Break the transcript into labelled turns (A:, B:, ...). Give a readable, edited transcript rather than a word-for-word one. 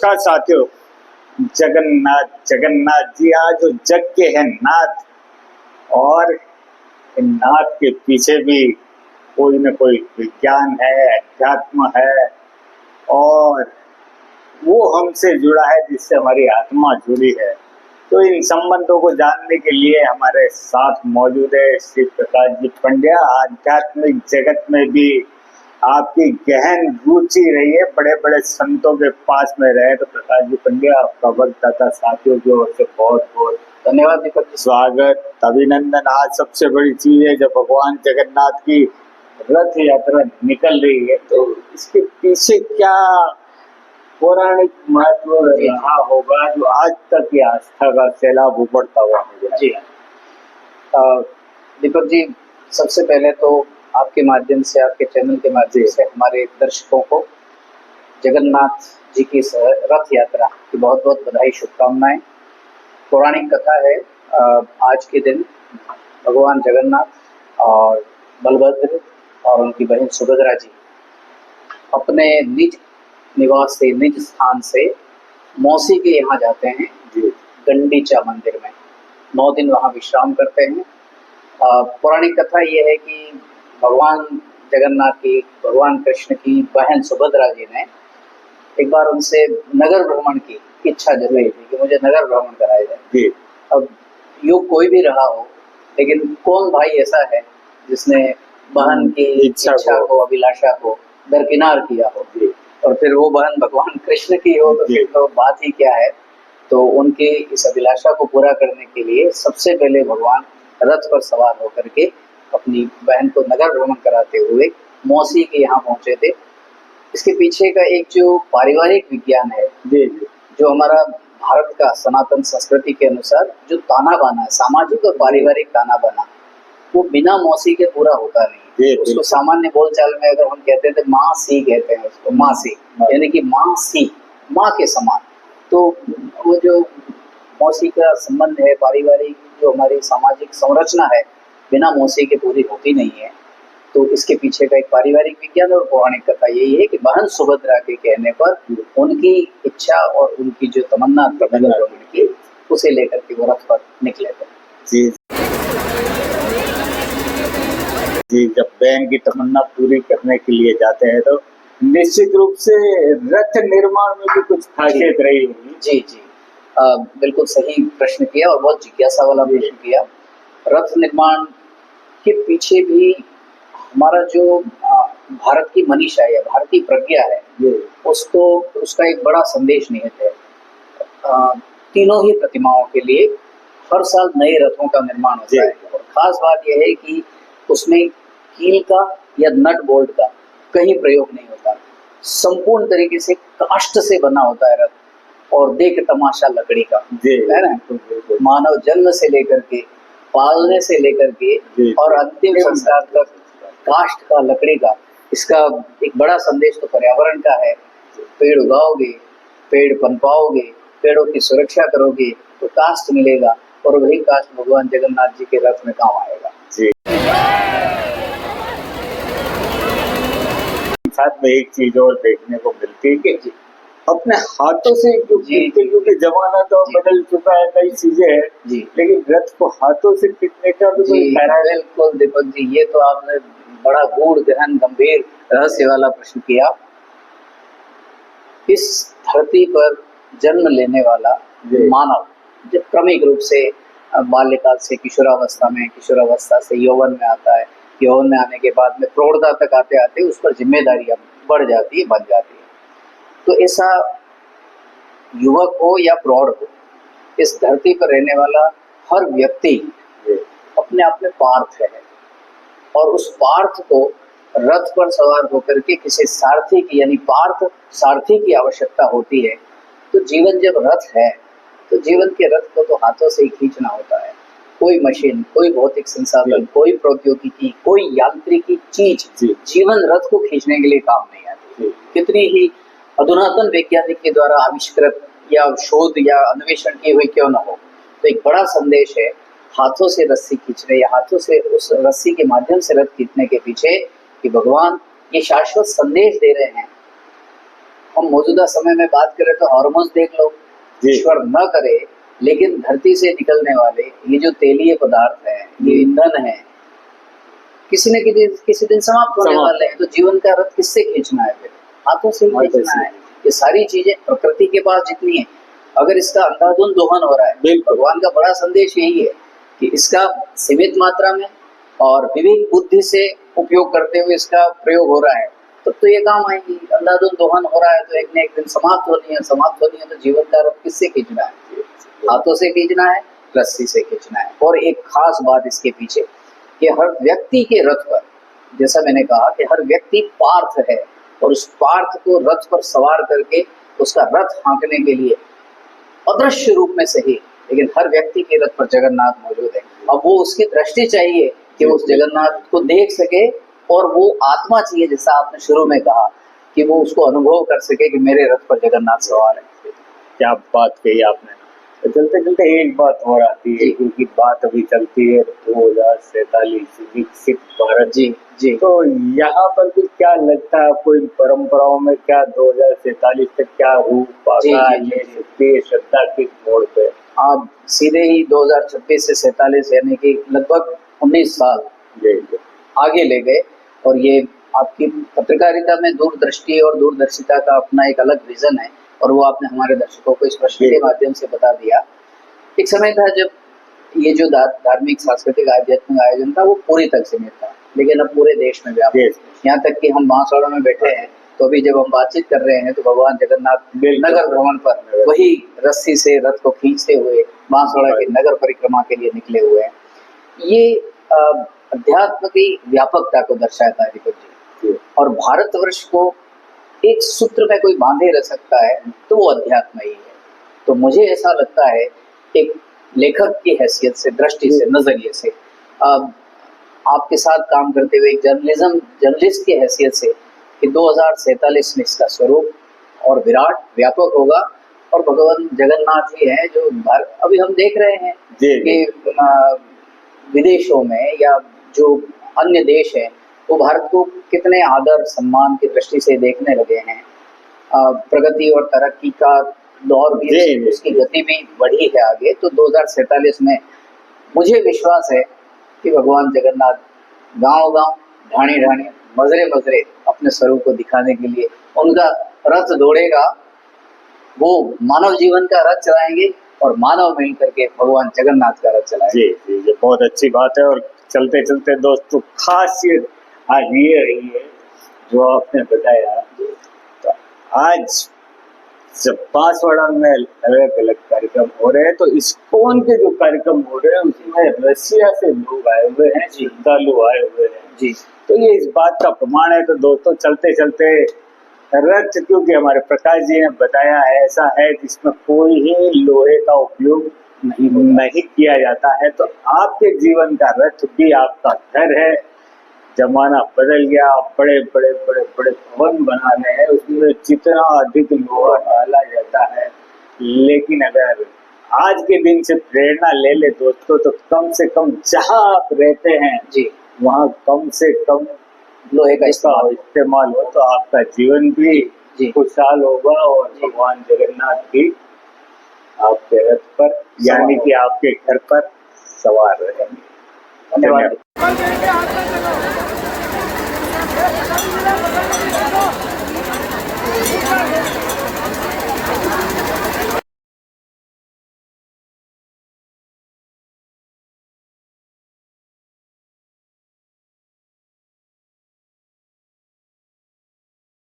A: नमस्कार साथियों। जगन्नाथ जगन्नाथ जी आज जो जग के हैं नाथ, और इन नाथ के पीछे भी कोई न कोई विज्ञान है, अध्यात्म है, और वो हमसे जुड़ा है जिससे हमारी आत्मा जुड़ी है। तो इन संबंधों को जानने के लिए हमारे साथ मौजूद है श्री प्रकाश जी पंड्या। आध्यात्मिक जगत में भी आपकी गहन रुचि रही है, बड़े बड़े संतों के पास में रहे। तो प्रकाश जी पंड्या, आपका वक्तदाता साथियों की ओर से बहुत बहुत
B: धन्यवाद दीपक जी।
A: स्वागत, अभिनंदन। आज सबसे बड़ी चीज है जब भगवान जगन्नाथ की रथ यात्रा निकल रही है, तो इसके पीछे क्या पौराणिक महत्व रहा होगा जो आज तक ये आस्था का सैलाब उमड़ता हुआ है?
B: जी दीपक जी, सबसे पहले तो आपके माध्यम से, आपके चैनल के माध्यम से हमारे दर्शकों को जगन्नाथ जी की रथ यात्रा की बहुत बहुत बधाई, शुभकामनाएं। पौराणिक कथा है, आज के दिन भगवान जगन्नाथ और बलभद्र और उनकी बहन सुभद्रा जी अपने निज निवास से, निज स्थान से मौसी के यहाँ जाते हैं गंडीचा मंदिर में। 9 दिन वहाँ विश्राम करते हैं। पौराणिक कथा ये है कि भगवान जगन्नाथ की, भगवान कृष्ण की बहन सुभद्रा जी ने एक बार उनसे नगर भ्रमण की इच्छा जताई थी कि मुझे नगर भ्रमण कराया जाए। अब युग कोई भी रहा हो, लेकिन कौन भाई ऐसा है जिसने बहन की इच्छा को, अभिलाषा को दरकिनार किया हो, और फिर वो बहन भगवान कृष्ण की हो, तो फिर तो बात ही क्या है। तो उनके इस अभिलाषा को पूरा करने के लिए सबसे पहले भगवान रथ पर सवार होकर के अपनी बहन को नगर भ्रमण कराते हुए मौसी के यहाँ पहुंचे थे। इसके पीछे का एक जो पारिवारिक विज्ञान है, जो हमारा भारत का सनातन संस्कृति के अनुसार जो ताना बाना है, सामाजिक और पारिवारिक ताना बाना, वो बिना मौसी के पूरा होता नहीं। उसको सामान्य बोलचाल में अगर हम कहते हैं तो माँ सी कहते हैं उसको, माँ सी, यानी कि माँ सी, माँ के समान। तो वो जो मौसी का संबंध है, पारिवारिक जो हमारी सामाजिक संरचना है, बिना मौसी के पूरी होती नहीं है। तो इसके पीछे का एक पारिवारिक विज्ञान और पौराणिक कथा यही है कि बहन सुभद्रा के कहने पर उनकी इच्छा और उनकी जो तमन्ना की, उसे लेकर के वो रथ पर निकले थे।
A: जी, जब बहन की तमन्ना पूरी करने के लिए जाते हैं तो निश्चित रूप से रथ निर्माण में भी कुछ खासियत रही होगी।
B: जी जी, बिल्कुल सही प्रश्न किया और बहुत जिज्ञासा वाला प्रश्न किया। रथ निर्माण के पीछे भी हमारा जो भारत की मनीषा है, भारतीय प्रज्ञा है, उसका एक बड़ा संदेश निहित है। तीनों ही प्रतिमाओं के लिए हर साल नए रथों का निर्माण होता है, और खास बात यह है कि उसमें कील का या नट बोल्ट का कहीं प्रयोग नहीं होता। संपूर्ण तरीके से काष्ठ से बना होता है रथ, और देख तमाशा लकड़ी का है ना। मानव जन्म से लेकर के, पालने से लेकर के और अंतिम संस्कार तक काष्ठ का, लकड़ी का, इसका एक बड़ा संदेश तो पर्यावरण का है। पेड़ उगाओगे, पेड़ पनपाओगे, पेड़ों की सुरक्षा करोगे तो काष्ठ मिलेगा, और वही काष्ठ भगवान जगन्नाथ जी के रथ में काम आएगा।
A: साथ में एक चीज और देखने को मिलती है कि अपने हाथों से क्योंकि जमाना तो बदल चुका है, कई चीजें हैं, लेकिन रथ को हाथों से पीटने का भी कोई
B: बिल्कुल दीपक जी, ये तो आपने बड़ा गूढ़, गहन, गंभीर, रहस्य वाला प्रश्न किया। इस धरती पर जन्म लेने वाला मानव जब क्रमिक रूप से बाल्यकाल से किशोरावस्था में, किशोरावस्था से यौवन में आता है, यौवन में आने के बाद में प्रौढ़ता तक आते आते उस पर जिम्मेदारियां बढ़ जाती है, बन जाती है। तो ऐसा युवक हो या प्रौढ़ हो, इस धरती पर रहने वाला हर व्यक्ति अपने आप में पार्थ है, और उस पार्थ को रथ पर सवार होकर के किसी सारथी की, यानी पार्थ सारथी की आवश्यकता होती है। तो जीवन जब रथ है, तो जीवन के रथ को तो हाथों से ही खींचना होता है। कोई मशीन, कोई भौतिक संसाधन, कोई प्रौद्योगिकी, कोई यांत्रिकी चीज जीवन रथ को खींचने के लिए काम नहीं आती। कितनी ही अधुनातन वैज्ञानिक के द्वारा आविष्कृत या शोध या अन्वेषण किए हुए क्यों न हो, तो एक बड़ा संदेश है हाथों से रस्सी खींचने या हाथों से उस रस्सी के माध्यम से रथ खींचने के पीछे कि भगवान ये शाश्वत संदेश दे रहे हैं हम मौजूदा समय में बात करें तो हॉर्मोन्स देख लो,
A: जी।
B: ईश्वर न करे, लेकिन धरती से निकलने वाले ये जो तेलीय पदार्थ हैं, ये ईंधन है, किसी न किसी दिन समाप्त होने वाले हैं। तो जीवन का रथ किससे खींचना है फिर? हाथों से ही खींचना है। ये सारी चीजें प्रकृति के पास जितनी है, अगर इसका अंधाधुंध दोहन हो रहा है, भगवान का बड़ा संदेश यही है कि इसका सीमित मात्रा में और विवेक बुद्धि से उपयोग करते हुए इसका प्रयोग हो रहा है, तो ये काम आएंगी। अंधाधुंध दोहन हो रहा है तो एक न एक दिन समाप्त होनी है। तो जीवन का रथ किससे खींचना है? हाथों से खींचना है, रस्सी से खींचना है। और एक खास बात इसके पीछे कि हर व्यक्ति के रथ पर, जैसा मैंने कहा कि हर व्यक्ति पार्थ है, और उस पार्थ को रथ पर सवार करके उसका रथ हाँकने के लिए अदृश्य रूप में सही, लेकिन हर व्यक्ति के रथ पर जगन्नाथ मौजूद है। अब वो उसकी दृष्टि चाहिए कि उस जगन्नाथ को देख सके, और वो आत्मा चाहिए, जैसा आपने शुरू में कहा, कि वो उसको अनुभव कर सके कि मेरे रथ पर जगन्नाथ सवार है।
A: क्या बात कही आपने। तो चलते चलते एक बात और आती है, क्योंकि बात अभी चलती है 2047 विकसित भारत।
B: जी जी।
A: तो यहाँ पर भी क्या लगता है आपको, इन परंपराओं में क्या 2047 तक क्या रूप आकार ले सकती है श्रद्धा किस मोड़ पे?
B: आप सीधे ही 2026 से 47 यानी कि लगभग 19 साल आगे ले गए, और ये आपकी पत्रकारिता में दूरदृष्टि और दूरदर्शिता का अपना एक अलग विजन है, और वो आपने हमारे दर्शकों को इस प्रश्न के माध्यम से बता दिया। एक समय था जब ये जो धार्मिक सांस्कृतिक आध्यात्मिक आयोजन था वो पूरी तक सीमित था, लेकिन अब पूरे देश में व्यापक है। यहाँ तक कि हम बांसवाड़ा में बैठे हैं तो अभी जब हम बातचीत कर रहे हैं तो भगवान जगन्नाथ नगर भ्रमण पर वही रस्सी से रथ को खींचते हुए बांसवाड़ा की नगर परिक्रमा के लिए निकले हुए हैं। ये अध्यात्म की व्यापकता को दर्शाता है दीपक जी। और भारतवर्ष को एक सूत्र में कोई बांधे रह सकता है तो वो अध्यात्म ही है। तो मुझे ऐसा लगता है, एक लेखक की हैसियत से, दृष्टि से, नजरिए से, आपके साथ काम करते हुए एक जर्नलिस्ट की हैसियत से, कि 2047 में इसका स्वरूप और विराट व्यापक होगा, और भगवान जगन्नाथ ही हैं जो अभी हम देख रहे हैं कि विदेशों में या जो अन्य देश हैं वो भारत को कितने आदर सम्मान की दृष्टि से देखने लगे हैं। प्रगति और तरक्की का दौर भी, उसकी गति भी बढ़ी है आगे। तो 2047 में मुझे विश्वास है कि भगवान जगन्नाथ गांव-गांव, ढाणी-ढाणी, मजरे-मजरे अपने स्वरूप को दिखाने के लिए उनका रथ दौड़ेगा। वो मानव जीवन का रथ चलाएंगे और मानव मिल करके भगवान जगन्नाथ का रथ चलाएंगे।
A: जी, ये बहुत अच्छी बात है। और चलते चलते दोस्तों, खासियत आज ये रही है जो आपने बताया। तो आज जब बांसवाड़ा में अलग अलग कार्यक्रम हो रहे हैं, तो इस्कॉन के जो कार्यक्रम हो रहे हैं उसमें रसिया से लोग आए हुए हैं, श्रद्धालु आए हुए हैं
B: जी।
A: तो ये इस बात का प्रमाण है। तो दोस्तों, चलते चलते रथ, क्योंकि हमारे प्रकाश जी ने बताया है, ऐसा है जिसमें कोई ही लोहे का उपयोग नहीं किया जाता है। तो आपके जीवन का रथ भी आपका घर है। जमाना बदल गया, बड़े बड़े बड़े बड़े भवन बना रहे हैं, उसमें जितना अधिक लोहा डाला जाता है, लेकिन अगर आज के दिन से प्रेरणा ले ले दोस्तों, तो कम से कम जहां आप रहते हैं
B: जी,
A: वहां कम से कम
B: लोहे का
A: इस्तेमाल हो, तो आपका जीवन भी खुशहाल होगा, और भगवान जगन्नाथ भी आपके रथ पर यानी कि आपके घर पर सवार रहेंगे। धन्यवाद।